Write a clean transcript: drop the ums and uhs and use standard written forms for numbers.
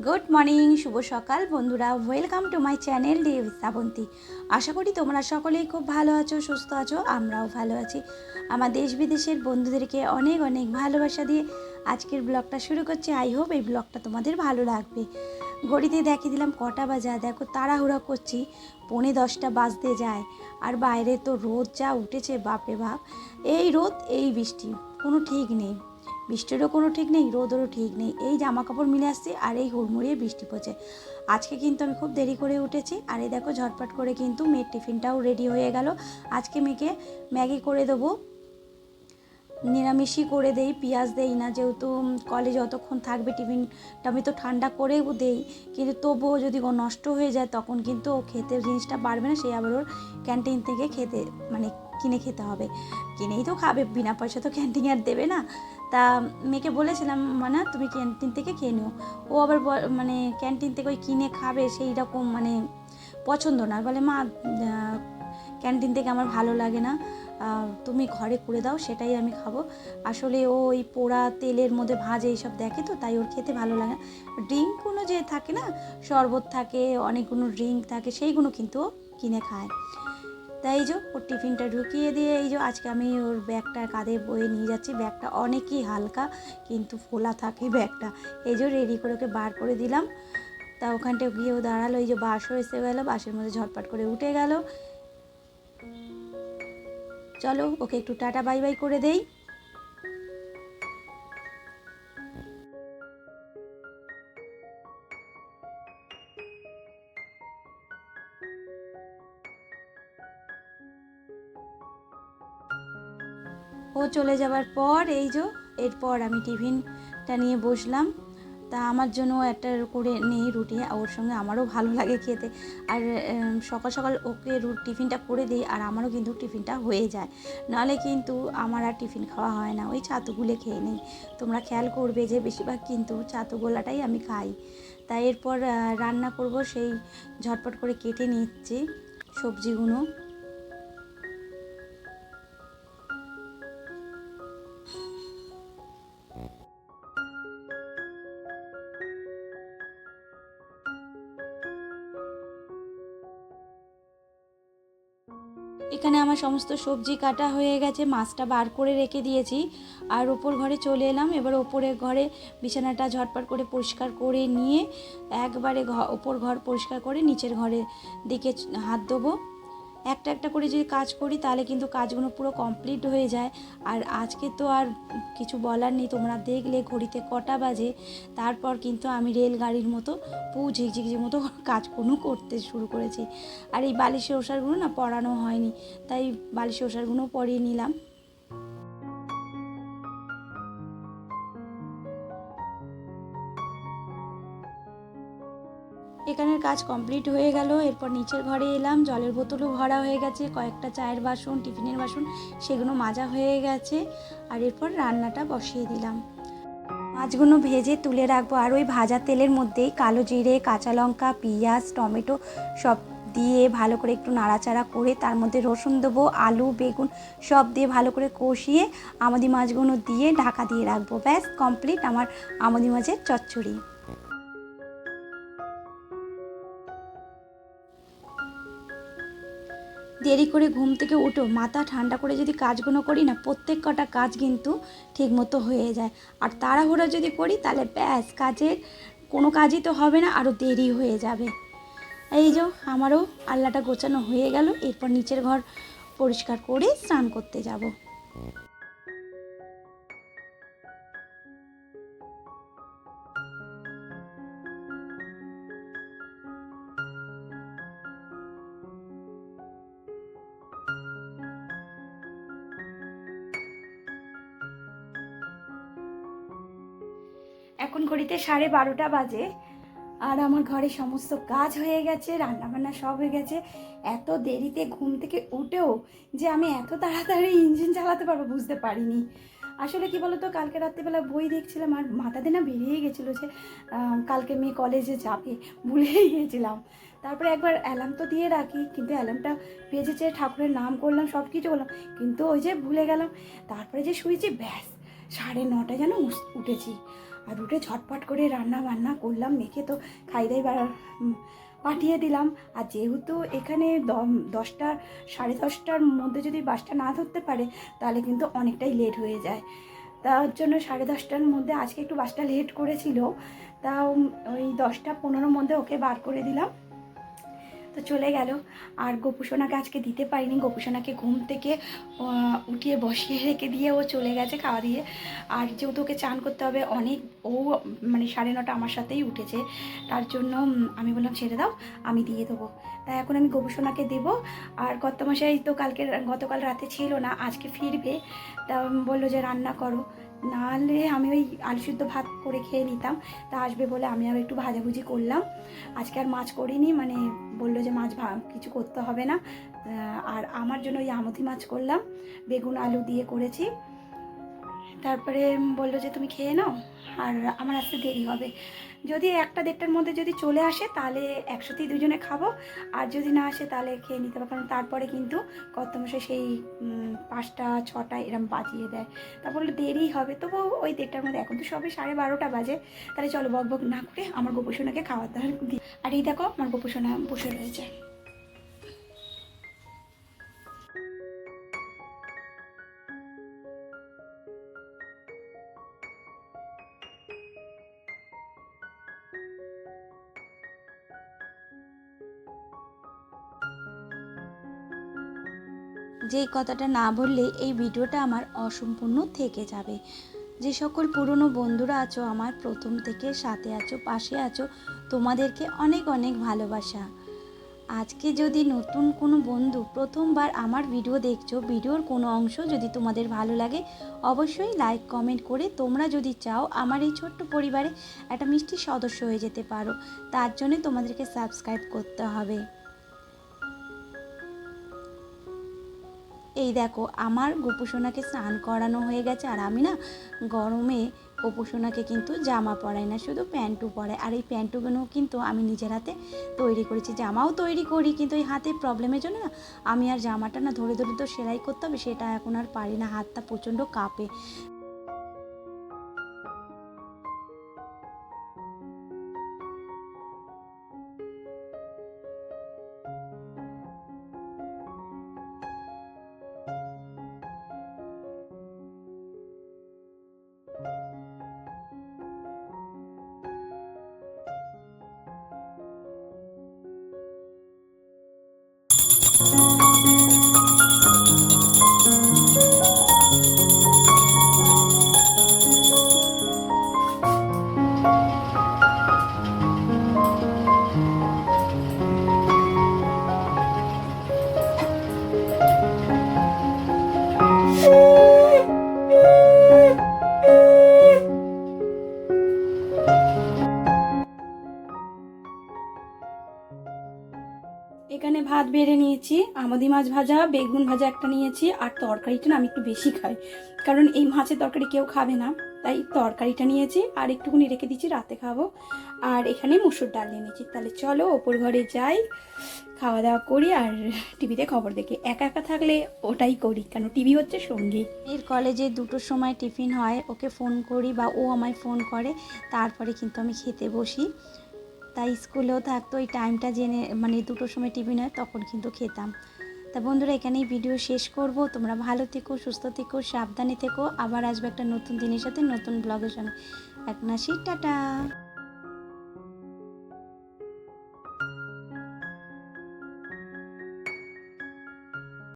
Good morning, শুভ সকাল বন্ধুরা। ওয়েলকাম টু মাই চ্যানেল ডিভ শ্রাবন্তী। আশা করি তোমরা সকলেই খুব ভালো আছো, সুস্থ আছো। আমরাও ভালো আছি। আমার দেশ বিদেশের বন্ধুদেরকে অনেক অনেক ভালোবাসা দিয়ে আজকের ব্লগটা শুরু করছি। আই হোপ এই ব্লগটা তোমাদের ভালো লাগবে। ঘড়িতে দেখিয়ে দিলাম কটা বাজে, দেখো তাড়াহুড়া করছি, 9:45 বাজতে যায়। আর বাইরে তো রোদ যা উঠেছে, বাপরে বাপ। এই রোদ এই বৃষ্টি, কোনো ঠিক নেই। বৃষ্টিরও কোনো ঠিক নেই, রোদেরও ঠিক নেই। এই জামা কাপড় মিলে আসছে আর এই হুড়মুড়িয়ে বৃষ্টি পড়ছে। আজকে কিন্তু আমি খুব দেরি করে উঠেছি। আর এই দেখো ঝটপট করে কিন্তু মেয়ের টিফিনটাও রেডি হয়ে গেল। আজকে মেয়েকে ম্যাগি করে দেবো, নিরামিষই করে দেই, পেঁয়াজ দেই না, যেহেতু কলেজ যতক্ষণ থাকবে টিফিনটা আমি তো ঠান্ডা করেও দেই, কিন্তু তবুও যদি ও নষ্ট হয়ে যায় তখন কিন্তু ও খেতে জিনিসটা পারবে না। সেই আবার ওর ক্যান্টিন থেকে খেতে মানে কিনে খেতে হবে। কিনেই তো খাবে, বিনা পয়সা তো ক্যান্টিনে আর দেবে না। তা মেয়েকে বলেছিলাম মানে তুমি ক্যান্টিন থেকে খেয়ে নিও। ও আবার মানে ক্যান্টিন থেকে ওই কিনে খাবে সেই রকম মানে পছন্দ না, বলে মা ক্যান্টিন থেকে আমার ভালো লাগে না, তুমি ঘরে করে দাও, সেটাই আমি খাবো। আসলে ও ওই পোড়া তেলের মধ্যে ভাজে এইসব দেখে, তো তাই ওর খেতে ভালো লাগে না। ড্রিঙ্কগুলো যে থাকে না, শরবত থাকে, অনেকগুলো ড্রিঙ্ক থাকে, সেইগুলো কিন্তু ও কিনে খায়। তাই এই যে ওর টিফিনটা ঢুকিয়ে দিয়ে এই যে আজকে আমি ওর ব্যাগটা কাঁধে বয়ে নিয়ে যাচ্ছি। ব্যাগটা অনেকই হালকা কিন্তু ফোলা থাকে ব্যাগটা। এই যে রেডি করে ওকে বার করে দিলাম। তা ওখানটায় গিয়েও দাঁড়ালো, এই যে বাসও এসে গেলো, বাসের মধ্যে ঝটপট করে উঠে গেল। চলো ওকে একটু টাটা বাই বাই করে দেই। ও চলে যাবার পর এই যে এরপর আমি টিফিনটা নিয়ে বসলাম। তা আমার জন্য একটা করে নেই রুটি, ওর সঙ্গে আমারও ভালো লাগে খেতে। আর সকাল সকাল ওকে টিফিনটা করে দিই, আর আমারও কিন্তু টিফিনটা হয়ে যায়। নাহলে কিন্তু আমার আর টিফিন খাওয়া হয় না, ওই ছাতুগুলো খেয়ে নেই। তোমরা খেয়াল করবে যে বেশিরভাগ কিন্তু ছাতুগোলাটাই আমি খাই। তাই এরপর রান্না করব, সেই ঝটপট করে কেটে নিচ্ছি সবজিগুলো। এখানে আমার সমস্ত সবজি কাটা হয়ে গেছে, মাছটা বার করে রেখে দিয়েছি। আর ওপর ঘরে চলে এলাম। এবার ওপরের ঘরে বিছানাটা ঝটপট করে পরিষ্কার করে নিয়ে একবারে ওপর ঘর পরিষ্কার করে নিচের ঘরের দিকে হাত দেবো। একটা একটা করে যদি কাজ করি তাহলে কিন্তু কাজগুলো পুরো কমপ্লিট হয়ে যায়। আর আজকে তো আর কিছু বলার নেই, তোমরা দেখলে ঘড়িতে কটা বাজে। তারপর কিন্তু আমি রেলগাড়ির মতো ঝিকঝিকঝিক মতো কাজগুলো করতে শুরু করেছি। আর এই বালিশের ওষারগুলো না পরানো হয়নি, তাই বালিশের ওষারগুলো পরিয়ে নিলাম। এখানের কাজ কমপ্লিট হয়ে গেল। এরপর নিচের ঘরে এলাম, জলের বোতলও ভরা হয়ে গেছে, কয়েকটা চায়ের বাসন, টিফিনের বাসন সেগুলো মাজা হয়ে গেছে। আর এরপর রান্নাটা বসিয়ে দিলাম। মাছগুলো ভেজে তুলে রাখবো। আর ওই ভাজা তেলের মধ্যেই কালো জিরে, কাঁচা লঙ্কা, পেঁয়াজ, টমেটো সব দিয়ে ভালো করে একটু নাড়াচাড়া করে তার মধ্যে রসুন দেবো, আলু, বেগুন সব দিয়ে ভালো করে কষিয়ে আমুদি মাছগুলো দিয়ে ঢাকা দিয়ে রাখবো। ব্যাস কমপ্লিট আমার আমুদি মাছের চচ্চড়ি। দেরি করে ঘুম থেকে উঠো, মাথা ঠান্ডা করে যদি কাজগুলো করি না, প্রত্যেক কটা কাজ কিন্তু ঠিকমতো হয়ে যায়। আর তাড়াহুড়া যদি করি তাহলে ব্যাস কাজের কোনো কাজই তো হবে না, আরও দেরি হয়ে যাবে। এই যে আমারও আল্লাটা গোছানো হয়ে গেল। এরপর নিচের ঘর পরিষ্কার করে স্নান করতে যাব। এখন ঘড়িতে 12:30 বাজে। আর আমার ঘরে সমস্ত কাজ হয়ে গেছে, রান্নাবান্না সব হয়ে গেছে। এত দেরিতে ঘুম থেকে উঠেও যে আমি এত তাড়াতাড়ি ইঞ্জিন চালাতে পারবো বুঝতে পারিনি। আসলে কি বলতো, কালকে রাত্রিবেলা বই দেখছিলাম আর মাথাতে না বেরিয়ে গেছিলো যে কালকে মেয়ে কলেজে যাবে, ভুলেই গিয়েছিলাম। তারপরে একবার অ্যালার্ম তো দিয়ে রাখি, কিন্তু অ্যালার্মটা বেজেছে, ঠাকুরের নাম করলাম, সব কিছু করলাম, কিন্তু ওই যে ভুলে গেলাম। তারপরে যে শুয়েছি, ব্যাস 9:30 যেন উঠেছি। আর উঠে ঝটপট করে রান্না বান্না করলাম, মেখে তো খাই দাই পাঠিয়ে দিলাম। আর যেহেতু এখানে 10টা 10:30টার মধ্যে যদি বাসটা না ধরতে পারে তাহলে কিন্তু অনেকটাই লেট হয়ে যায়। তার জন্য 10:30টার মধ্যে আজকে একটু বাসটা লেট করেছিল, তাও ওই 10টা 15 মধ্যে ওকে বার করে দিলাম, তো চলে গেল। আর গোপুসোনাকে আজকে দিতে পারিনি, গোপুসোনাকে ঘুম থেকে উঠিয়ে বসিয়ে রেখে দিয়ে ও চলে গেছে খাওয়া দিয়ে। আর যেহেতু ওকে চান করতে হবে অনেক, ও মানে 9:30 আমার সাথেই উঠেছে, তার জন্য আমি বললাম ছেড়ে দাও, আমি দিয়ে দেবো। তাই এখন আমি গোপুসোনাকে দেবো। আর কর্তামশাই তো গতকাল রাতে ছিল না, আজকে ফিরবে, তা বললো যে রান্না করো, নাহলে আমি ওই আলু সিদ্ধ ভাত করে খেয়ে নিতাম। তা আসবে বলে আমি আর একটু ভাজাভুজি করলাম। আজকে আর মাছ করিনি, মানে বললো যে মাছ কিছু করতে হবে না। আর আমার জন্য ওই আমুদি মাছ করলাম, বেগুন আলু দিয়ে করেছি। তারপরে বললো যে তুমি খেয়ে নাও, আর আমার আসতে দেরি হবে। যদি 1টা 1:30টার মধ্যে যদি চলে আসে তাহলে একসাথেই দুজনে খাবো, আর যদি না আসে তাহলে খেয়ে নিতে হবে, কারণ তারপরে কিন্তু কর্তামশাই সেই 5টা 6টা এরম বাজিয়ে দেয়। তারপর দেরি হবে, তবু ওই 1:30টার মধ্যে, এখন তো সবে 12:30 বাজে। তাহলে চলো বক বক না করে আমার গোপুসোনাকে খাওয়া দাওয়া দিই। আর এই দেখো আমার গোপুসোনা বসে রয়েছে। যেই কথাটা না বললে এই ভিডিওটা আমার অসম্পূর্ণ থেকে যাবে। যে সকল পুরনো বন্ধুরা আছো, আমার প্রথম থেকে সাথে আছো, পাশে আছো, তোমাদেরকে অনেক অনেক ভালোবাসা। আজকে যদি নতুন কোনো বন্ধু প্রথমবার আমার ভিডিও দেখছো, ভিডিওর কোনো অংশ যদি তোমাদের ভালো লাগে অবশ্যই লাইক কমেন্ট করে তোমরা যদি চাও আমার এই ছোট্ট পরিবারে একটা মিষ্টি সদস্য হয়ে যেতে পারো, তার জন্য তোমাদেরকে সাবস্ক্রাইব করতে হবে। এই দেখো আমার গোপুসোনাকে স্নান করানো হয়ে গেছে, আর আমি না গরমে গোপুসোনাকে কিন্তু জামা পরাই না, শুধু প্যান্টু পরাই। আর এই প্যান্টুগুলো কিন্তু আমি নিজের হাতে তৈরি করেছি, জামাও তৈরি করি, কিন্তু এই হাতের প্রবলেমের জন্য না আমি আর জামাটা না ধরে ধরে তো সেলাই করতে হবে, সেটা এখন আর পারি না, হাতটা প্রচণ্ড কাঁপে। এখানে ভাত বেড়ে নিয়েছি, আমুদি মাছ ভাজা, বেগুন ভাজা একটা নিয়েছি, আর তরকারিটা না আমি একটু বেশি খাই, কারণ এই মাছের তরকারি কেউ খাবে না, তাই তরকারিটা নিয়েছি আর একটুখানি রেখে দিচ্ছি রাতে খাবো। আর এখানে মুসুর ডাল নিয়ে নিয়েছি। তাহলে চলো ওপর ঘরে যাই, খাওয়া দাওয়া করি, আর টিভিতে খবর দেখি। একা একা থাকলে ওটাই করি, কেন টিভি হচ্ছে সঙ্গী। এর কলেজে 2টোর সময় টিফিন হয়, ওকে ফোন করি বা ও আমায় ফোন করে, তারপরে কিন্তু আমি খেতে বসি। তাই স্কুলেও থাকতো ওই টাইমটা জেনে, মানে 2টোর সময় টিফিন হয় তখন কিন্তু খেতাম। তা বন্ধুরা এখানেই ভিডিও শেষ করব। তোমরা ভালো থেকো, সুস্থ থেকো, সাবধানে থেকো। আবার আসবে একটা নতুন দিনের সাথে, নতুন ব্লগের সঙ্গে। একনাশি টাটা।